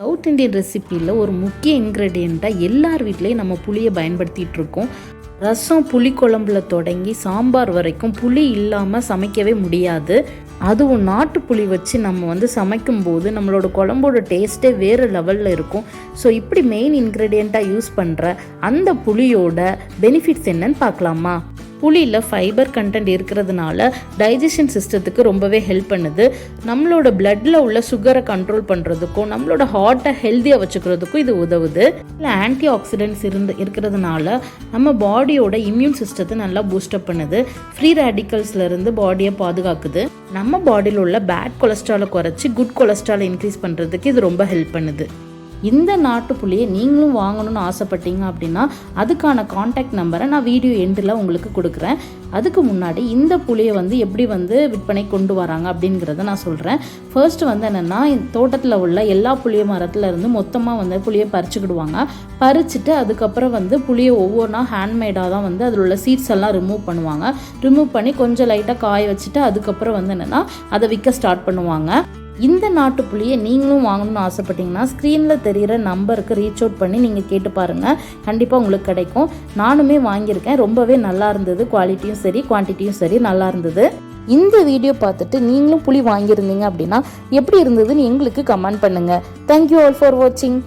South Indian ரெசிப்பியில் ஒரு முக்கிய இன்க்ரெடியண்ட்டாக எல்லார் வீட்லேயும் நம்ம புளியை பயன்படுத்திகிட்டு இருக்கோம். ரசம் புளி குழம்புல தொடங்கி சாம்பார் வரைக்கும் புளி இல்லாமல் சமைக்கவே முடியாது. அதுவும் நாட்டு புளி வச்சு நம்ம சமைக்கும்போது நம்மளோட குழம்போட டேஸ்ட்டே வேறு லெவலில் இருக்கும். ஸோ இப்படி மெயின் இன்க்ரெடியண்ட்டாக யூஸ் பண்ணுற அந்த புளியோட பெனிஃபிட்ஸ் என்னன்னு பார்க்கலாமா? புளியில் ஃபைபர் கண்டென்ட் இருக்கிறதுனால டைஜஷன் சிஸ்டத்துக்கு ரொம்பவே ஹெல்ப் பண்ணுது. நம்மளோட பிளட்டில் உள்ள சுகரை கண்ட்ரோல் பண்ணுறதுக்கும் நம்மளோட ஹார்ட்டை ஹெல்த்தியாக வச்சுக்கிறதுக்கும் இது உதவுது. இல்லை ஆன்டி ஆக்சிடென்ட்ஸ் இருக்கிறதுனால நம்ம பாடியோட இம்யூன் சிஸ்டத்தை நல்லா பூஸ்டப் பண்ணுது. ஃப்ரீ ரேடிக்கல்ஸ்லேருந்து பாடியை பாதுகாக்குது. நம்ம பாடியில் உள்ள பேட் கொலஸ்ட்ராலை குறைச்சி குட் கொலஸ்ட்ராலை இன்க்ரீஸ் பண்ணுறதுக்கு இது ரொம்ப ஹெல்ப் பண்ணுது. இந்த நாட்டு புளியை நீங்களும் வாங்கணும்னு ஆசைப்பட்டீங்க அப்படின்னா அதுக்கான காண்டாக்ட் நம்பரை நான் வீடியோ எண்டில் உங்களுக்கு கொடுக்குறேன். அதுக்கு முன்னாடி இந்த புளியை எப்படி விற்பனை கொண்டு வராங்க அப்படிங்கிறத நான் சொல்கிறேன். ஃபர்ஸ்ட் என்னென்னா தோட்டத்தில் உள்ள எல்லா புளிய மரத்தில் இருந்து மொத்தமாக புளியை பறிச்சுக்கிடுவாங்க. பறிச்சுட்டு அதுக்கப்புறம் புளியை ஒவ்வொன்றா ஹேண்ட்மேடாக தான் அதில் உள்ள சீட்ஸ் எல்லாம் ரிமூவ் பண்ணுவாங்க. ரிமூவ் பண்ணி கொஞ்சம் லைட்டாக காய வச்சுட்டு அதுக்கப்புறம் என்னென்னா அதை விற்க ஸ்டார்ட் பண்ணுவாங்க. இந்த நாட்டு புளியை நீங்களும் வாங்கணும்னு ஆசைப்பட்டீங்கன்னா ஸ்க்ரீனில் தெரிகிற நம்பருக்கு ரீச் அவுட் பண்ணி நீங்கள் கேட்டு பாருங்கள். கண்டிப்பாக உங்களுக்கு கிடைக்கும். நானுமே வாங்கியிருக்கேன். ரொம்பவே நல்லா இருந்தது. குவாலிட்டியும் சரி குவான்டிட்டியும் சரி நல்லா இருந்தது. இந்த வீடியோ பார்த்துட்டு நீங்களும் புளி வாங்கியிருந்தீங்க அப்படின்னா எப்படி இருந்ததுன்னு எங்களுக்கு கமெண்ட் பண்ணுங்கள். தேங்க்யூ ஆல் ஃபார் வாட்சிங்.